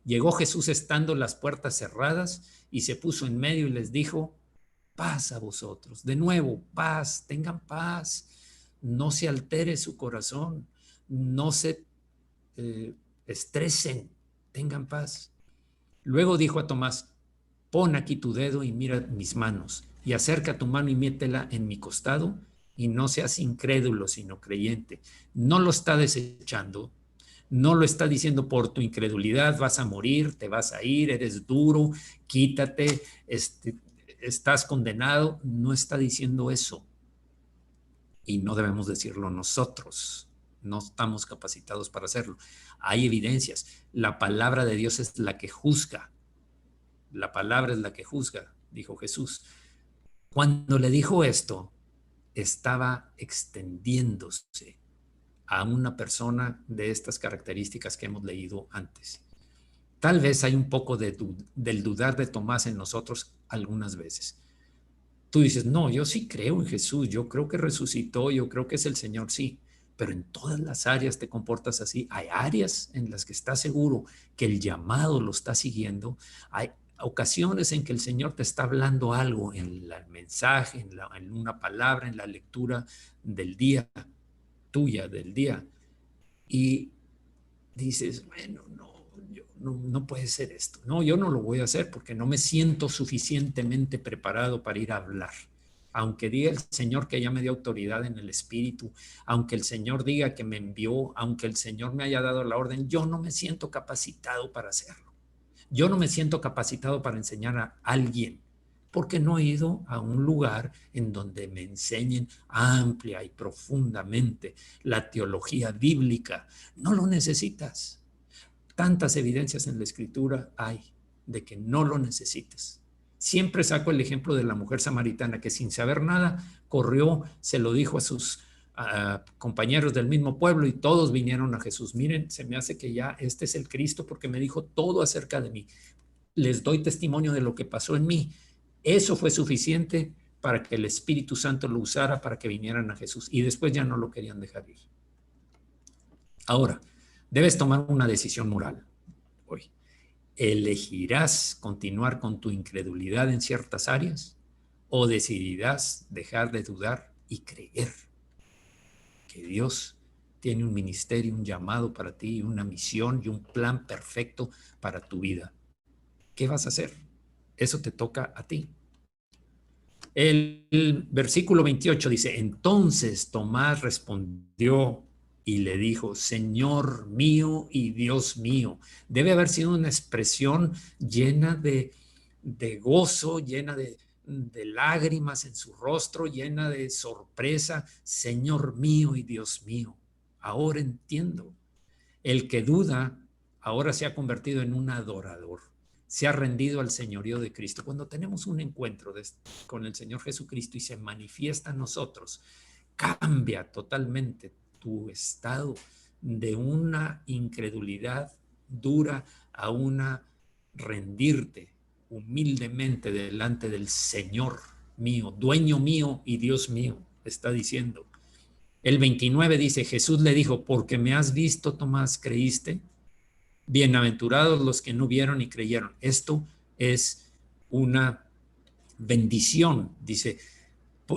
Llegó Jesús estando las puertas cerradas y se puso en medio y les dijo, paz a vosotros. De nuevo, paz, tengan paz. No se altere su corazón, no se estresen, tengan paz. Luego dijo a Tomás, pon aquí tu dedo y mira mis manos, y acerca tu mano y métela en mi costado, y no seas incrédulo, sino creyente. No lo está desechando, no lo está diciendo por tu incredulidad, vas a morir, te vas a ir, eres duro, quítate, estás condenado. No está diciendo eso. Y no debemos decirlo nosotros. No estamos capacitados para hacerlo. Hay evidencias. La palabra de Dios es la que juzga. La palabra es la que juzga, dijo Jesús. Cuando le dijo esto, estaba extendiéndose a una persona de estas características que hemos leído antes. Tal vez hay un poco del dudar de Tomás en nosotros algunas veces. Tú dices, no, yo sí creo en Jesús, yo creo que resucitó, yo creo que es el Señor, sí, pero en todas las áreas te comportas así. Hay áreas en las que estás seguro que el llamado lo está siguiendo. Hay ocasiones en que el Señor te está hablando algo en el mensaje, en una palabra, en la lectura del día, tuya del día. Y dices, bueno, no puede ser esto. No, yo no lo voy a hacer porque no me siento suficientemente preparado para ir a hablar. Aunque diga el Señor que ya me dio autoridad en el Espíritu, aunque el Señor diga que me envió, aunque el Señor me haya dado la orden, yo no me siento capacitado para hacerlo. Yo no me siento capacitado para enseñar a alguien porque no he ido a un lugar en donde me enseñen amplia y profundamente la teología bíblica. No lo necesitas. Tantas evidencias en la Escritura hay de que no lo necesitas. Siempre saco el ejemplo de la mujer samaritana que sin saber nada corrió, se lo dijo a sus compañeros del mismo pueblo y todos vinieron a Jesús. Miren, se me hace que ya este es el Cristo porque me dijo todo acerca de mí. Les doy testimonio de lo que pasó en mí. Eso fue suficiente para que el Espíritu Santo lo usara para que vinieran a Jesús y después ya no lo querían dejar ir. Ahora, debes tomar una decisión moral hoy. ¿Elegirás continuar con tu incredulidad en ciertas áreas o decidirás dejar de dudar y creer que Dios tiene un ministerio, un llamado para ti, una misión y un plan perfecto para tu vida? ¿Qué vas a hacer? Eso te toca a ti. El versículo 28 dice, entonces Tomás respondió y le dijo, Señor mío y Dios mío. Debe haber sido una expresión llena de gozo, llena de lágrimas en su rostro, llena de sorpresa. Señor mío y Dios mío. Ahora entiendo. El que duda ahora se ha convertido en un adorador. se ha rendido al señorío de Cristo. Cuando tenemos un encuentro con el Señor Jesucristo y se manifiesta en nosotros, cambia totalmente tu estado de una incredulidad dura a una rendirte humildemente delante del Señor mío, dueño mío y Dios mío, está diciendo. El 29 dice, Jesús le dijo, porque me has visto, Tomás, ¿creíste? Bienaventurados los que no vieron y creyeron. Esto es una bendición, dice,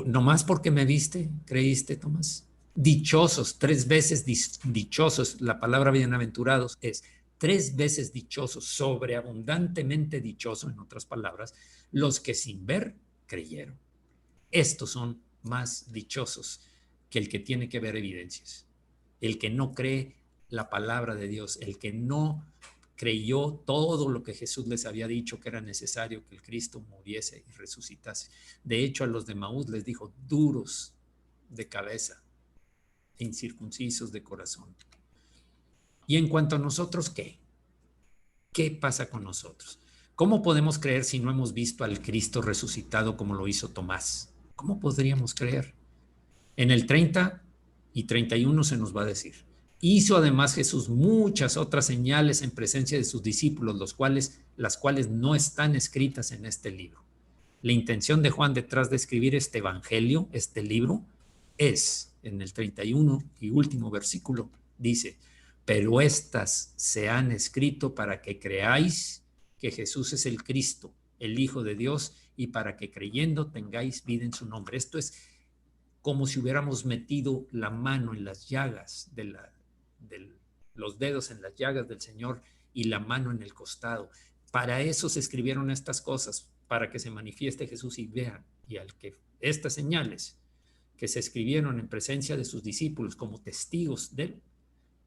nomás porque me viste, creíste, Tomás. Dichosos, 3 veces dichosos, la palabra bienaventurados es 3 veces dichosos, sobreabundantemente dichosos, en otras palabras, los que sin ver creyeron. Estos son más dichosos que el que tiene que ver evidencias, el que no cree la palabra de Dios, el que no creyó todo lo que Jesús les había dicho que era necesario que el Cristo muriese y resucitase. De hecho, a los de Maús les dijo, duros de cabeza, incircuncisos de corazón. Y en cuanto a nosotros, ¿qué? ¿Qué pasa con nosotros? ¿Cómo podemos creer si no hemos visto al Cristo resucitado como lo hizo Tomás? ¿Cómo podríamos creer? En el 30 y 31 se nos va a decir. Hizo además Jesús muchas otras señales en presencia de sus discípulos, las cuales no están escritas en este libro. La intención de Juan detrás de escribir este evangelio, este libro, es, en el 31 y último versículo, dice, pero estas se han escrito para que creáis que Jesús es el Cristo, el Hijo de Dios, y para que creyendo tengáis vida en su nombre. Esto es como si hubiéramos metido la mano en las llagas los dedos en las llagas del Señor y la mano en el costado. Para eso se escribieron estas cosas, para que se manifieste Jesús y vean, y al que estas señales que se escribieron en presencia de sus discípulos como testigos de él,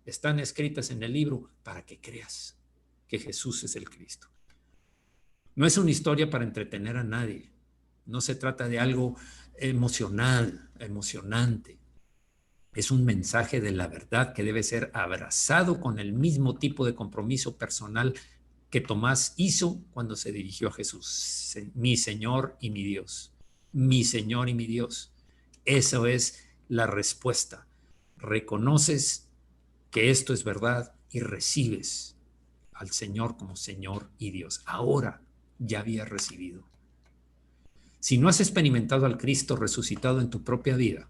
están escritas en el libro para que creas que Jesús es el Cristo. No es una historia para entretener a nadie, no se trata de algo emocional, emocionante. Es un mensaje de la verdad que debe ser abrazado con el mismo tipo de compromiso personal que Tomás hizo cuando se dirigió a Jesús. Mi Señor y mi Dios. Mi Señor y mi Dios. Eso es la respuesta. Reconoces que esto es verdad y recibes al Señor como Señor y Dios. Ahora ya había recibido. Si no has experimentado al Cristo resucitado en tu propia vida,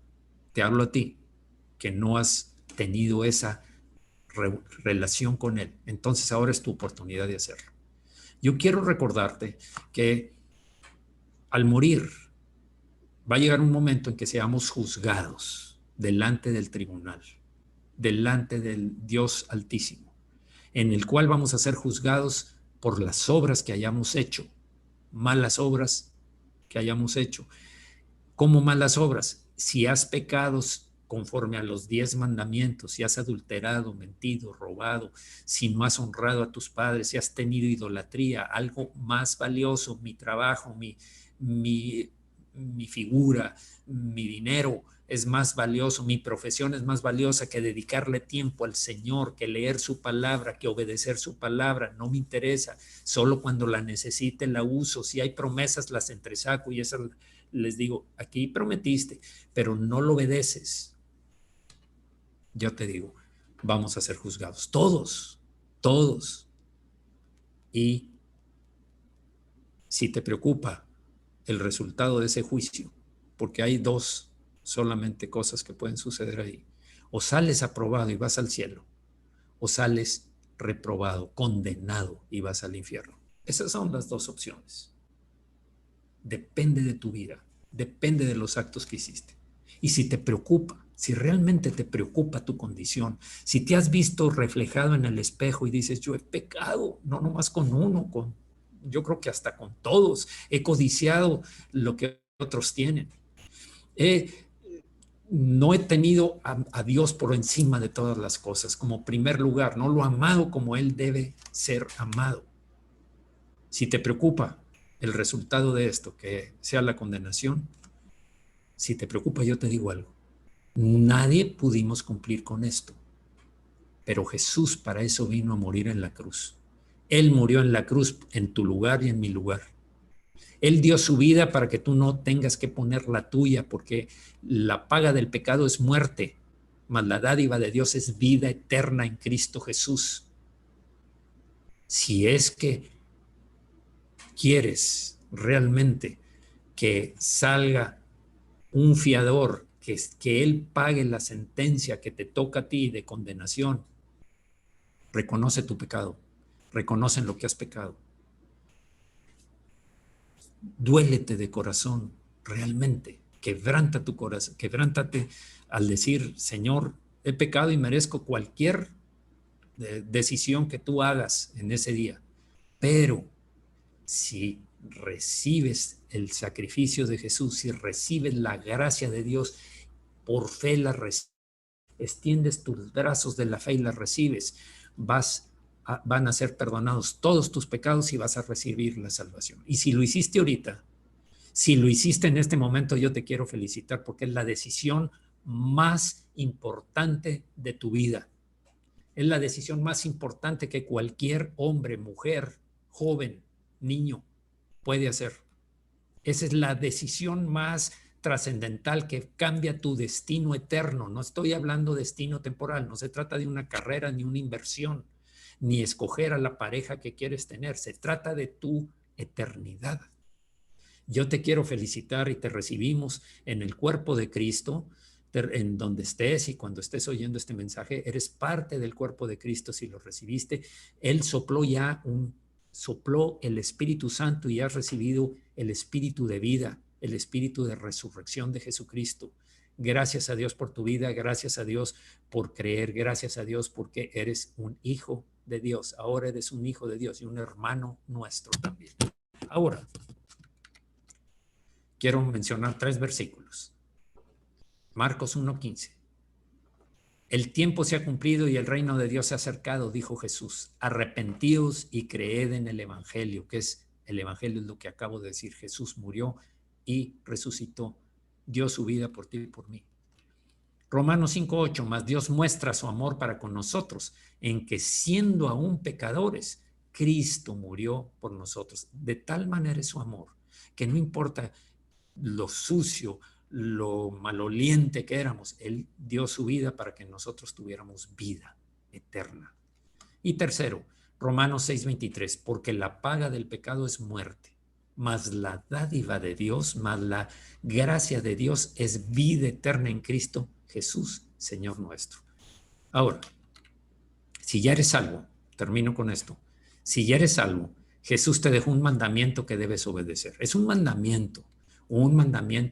te hablo a ti, que no has tenido esa relación con Él. Entonces ahora es tu oportunidad de hacerlo. Yo quiero recordarte que al morir va a llegar un momento en que seamos juzgados delante del tribunal, delante del Dios Altísimo, en el cual vamos a ser juzgados por las obras que hayamos hecho, malas obras que hayamos hecho. ¿Cómo malas obras? Si has pecado conforme a los 10 mandamientos, si has adulterado, mentido, robado, si no has honrado a tus padres, si has tenido idolatría, algo más valioso, mi trabajo, mi figura, mi dinero es más valioso, mi profesión es más valiosa que dedicarle tiempo al Señor, que leer su palabra, que obedecer su palabra, no me interesa, solo cuando la necesite la uso, si hay promesas las entresaco y esas les digo, aquí prometiste, pero no lo obedeces. Yo te digo, vamos a ser juzgados, todos, todos. Y si te preocupa el resultado de ese juicio, porque hay dos solamente cosas que pueden suceder ahí, o sales aprobado y vas al cielo, o sales reprobado, condenado y vas al infierno. Esas son las dos opciones. Depende de tu vida, depende de los actos que hiciste. Y si te preocupa, si realmente te preocupa tu condición, si te has visto reflejado en el espejo y dices, yo he pecado, no nomás con uno, yo creo que hasta con todos, he codiciado lo que otros tienen. No he tenido a Dios por encima de todas las cosas, como primer lugar, no lo he amado como Él debe ser amado. Si te preocupa el resultado de esto, que sea la condenación, si te preocupa, yo te digo algo. Nadie pudimos cumplir con esto, pero Jesús para eso vino a morir en la cruz. Él murió en la cruz en tu lugar y en mi lugar. Él dio su vida para que tú no tengas que poner la tuya, porque la paga del pecado es muerte, mas la dádiva de Dios es vida eterna en Cristo Jesús. Si es que quieres realmente que salga un fiador, que Él pague la sentencia que te toca a ti de condenación, reconoce tu pecado, reconoce en lo que has pecado. Duélete de corazón, realmente, quebranta tu corazón, quebrántate al decir, Señor, he pecado y merezco cualquier decisión que tú hagas en ese día, pero si recibes el sacrificio de Jesús, si recibes la gracia de Dios, por fe la recibes, extiendes tus brazos de la fe y la recibes, van a ser perdonados todos tus pecados y vas a recibir la salvación. Y si lo hiciste ahorita, si lo hiciste en este momento, yo te quiero felicitar porque es la decisión más importante de tu vida. Es la decisión más importante que cualquier hombre, mujer, joven, niño puede hacer. Esa es la decisión más trascendental que cambia tu destino eterno. No estoy hablando de destino temporal, no se trata de una carrera ni una inversión, ni escoger a la pareja que quieres tener, se trata de tu eternidad. Yo te quiero felicitar y te recibimos en el cuerpo de Cristo, en donde estés y cuando estés oyendo este mensaje, eres parte del cuerpo de Cristo si lo recibiste. Él sopló el Espíritu Santo y has recibido el Espíritu de vida, el Espíritu de resurrección de Jesucristo. Gracias a Dios por tu vida, gracias a Dios por creer, gracias a Dios porque eres un hijo de Dios. Ahora eres un hijo de Dios y un hermano nuestro también. Ahora, quiero mencionar 3 versículos. Marcos 1:15. El tiempo se ha cumplido y el reino de Dios se ha acercado, dijo Jesús. Arrepentíos y creed en el Evangelio, que es el Evangelio, es lo que acabo de decir. Jesús murió y resucitó, dio su vida por ti y por mí. Romanos 5:8, mas Dios muestra su amor para con nosotros, en que siendo aún pecadores, Cristo murió por nosotros. De tal manera es su amor, que no importa lo sucio, lo maloliente que éramos, Él dio su vida para que nosotros tuviéramos vida eterna. Y tercero, Romanos 6:23, porque la paga del pecado es muerte, mas la dádiva de Dios, mas la gracia de Dios es vida eterna en Cristo Jesús, Señor nuestro. Ahora, si ya eres salvo, termino con esto, si ya eres salvo, Jesús te dejó un mandamiento que debes obedecer. Es un mandamiento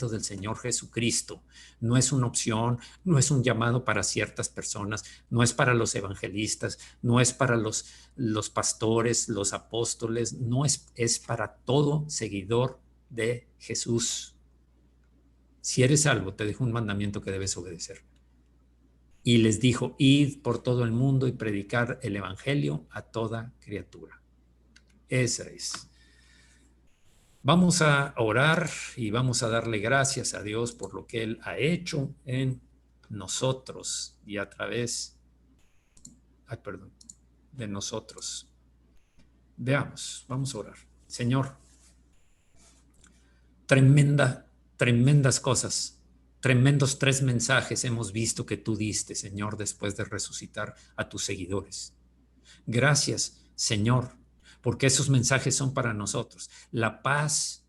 del Señor Jesucristo. No es una opción, no es un llamado para ciertas personas, no es para los evangelistas, no es para los pastores, los apóstoles, no es para todo seguidor de Jesús. Si eres salvo, te dejo un mandamiento que debes obedecer. Y les dijo, id por todo el mundo y predicar el evangelio a toda criatura. Esa es. Vamos a orar y vamos a darle gracias a Dios por lo que Él ha hecho en nosotros y a través, de nosotros. Veamos, vamos a orar. Señor, tremendas cosas, tremendos 3 mensajes hemos visto que tú diste, Señor, después de resucitar a tus seguidores. Gracias, Señor, porque esos mensajes son para nosotros. La paz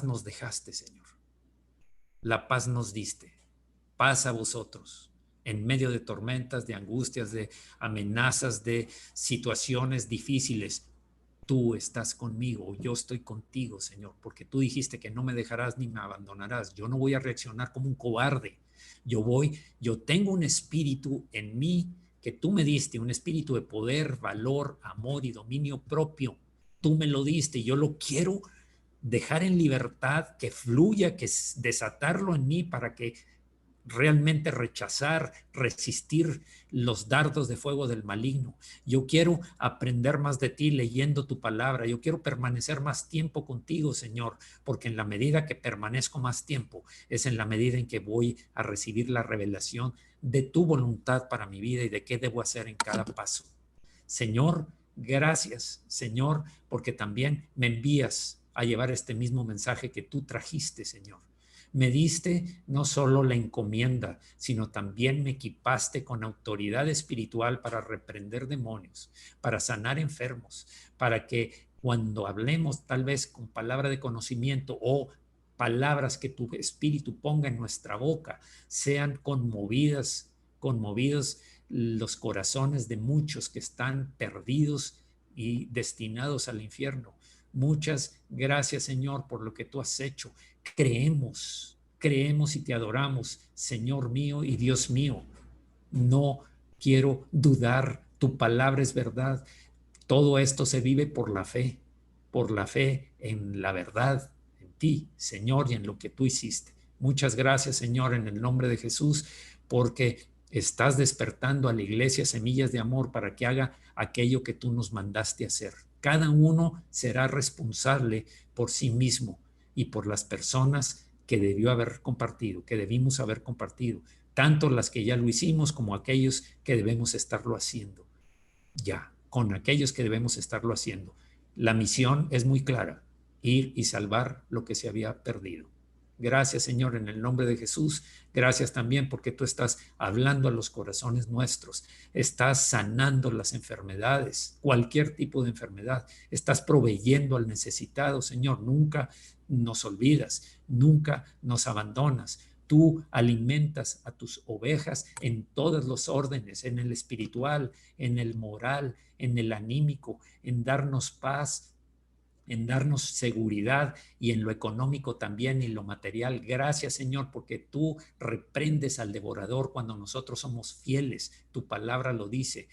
nos dejaste, Señor. La paz nos diste. Paz a vosotros. En medio de tormentas, de angustias, de amenazas, de situaciones difíciles, tú estás conmigo, yo estoy contigo, Señor, porque tú dijiste que no me dejarás ni me abandonarás. Yo no voy a reaccionar como un cobarde. Yo tengo un espíritu en mí que tú me diste, un espíritu de poder, valor, amor y dominio propio. Tú me lo diste, yo lo quiero dejar en libertad, que fluya, que desatarlo en mí para que realmente rechazar, resistir los dardos de fuego del maligno. Yo quiero aprender más de ti leyendo tu palabra. Yo quiero permanecer más tiempo contigo, Señor, porque en la medida que permanezco más tiempo, es en la medida en que voy a recibir la revelación de tu voluntad para mi vida y de qué debo hacer en cada paso. Señor, Gracias, Señor, porque también me envías a llevar este mismo mensaje que tú trajiste, Señor. Me diste no solo la encomienda, sino también me equipaste con autoridad espiritual para reprender demonios, para sanar enfermos, para que cuando hablemos tal vez con palabra de conocimiento o palabras que tu espíritu ponga en nuestra boca, sean conmovidos los corazones de muchos que están perdidos y destinados al infierno. Muchas gracias, Señor, por lo que tú has hecho. Creemos y te adoramos, Señor mío y Dios mío. No quiero dudar, tu palabra es verdad. Todo esto se vive por la fe en la verdad, en ti, Señor, y en lo que tú hiciste. Muchas gracias, Señor, en el nombre de Jesús, porque estás despertando a la iglesia semillas de amor para que haga aquello que tú nos mandaste hacer. Cada uno será responsable por sí mismo y por las personas que debió haber compartido, que debimos haber compartido, tanto las que ya lo hicimos como aquellos que debemos estarlo haciendo ya, con aquellos que debemos estarlo haciendo. La misión es muy clara, ir y salvar lo que se había perdido. Gracias, Señor, en el nombre de Jesús. Gracias también porque tú estás hablando a los corazones nuestros, estás sanando las enfermedades, cualquier tipo de enfermedad, estás proveyendo al necesitado, Señor. Nunca nos olvidas, nunca nos abandonas. Tú alimentas a tus ovejas en todos los órdenes, en el espiritual, en el moral, en el anímico, en darnos paz, en darnos seguridad y en lo económico también y lo material. Gracias, Señor, porque tú reprendes al devorador cuando nosotros somos fieles. Tu palabra lo dice.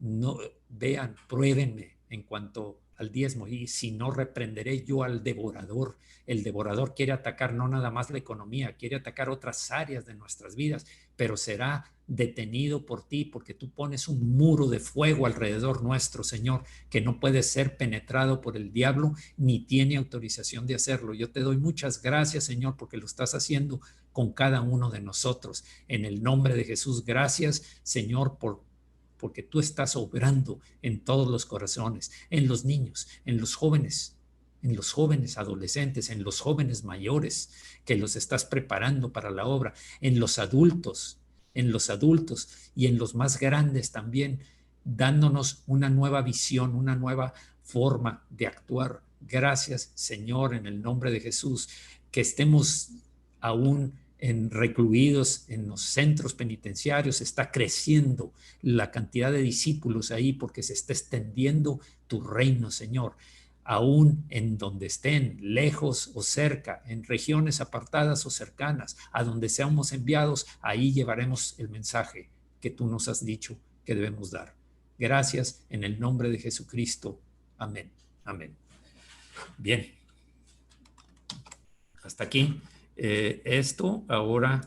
No, vean, pruébenme en cuanto al diezmo y si no reprenderé yo al devorador. El devorador quiere atacar no nada más la economía, quiere atacar otras áreas de nuestras vidas, pero será detenido por ti porque tú pones un muro de fuego alrededor nuestro, Señor, que no puede ser penetrado por el diablo ni tiene autorización de hacerlo. Yo te doy muchas gracias, Señor, porque lo estás haciendo con cada uno de nosotros. En el nombre de Jesús, gracias, Señor, porque tú estás obrando en todos los corazones, en los niños, en los jóvenes adolescentes, en los jóvenes mayores, que los estás preparando para la obra, en los adultos y en los más grandes también, dándonos una nueva visión, una nueva forma de actuar. Gracias, Señor, en el nombre de Jesús, que estemos aún recluidos en los centros penitenciarios, está creciendo la cantidad de discípulos ahí porque se está extendiendo tu reino, Señor, aún en donde estén, lejos o cerca, en regiones apartadas o cercanas, a donde seamos enviados, ahí llevaremos el mensaje que tú nos has dicho que debemos dar. Gracias en el nombre de Jesucristo. Amén. Amén. Bien. Hasta aquí. Esto ahora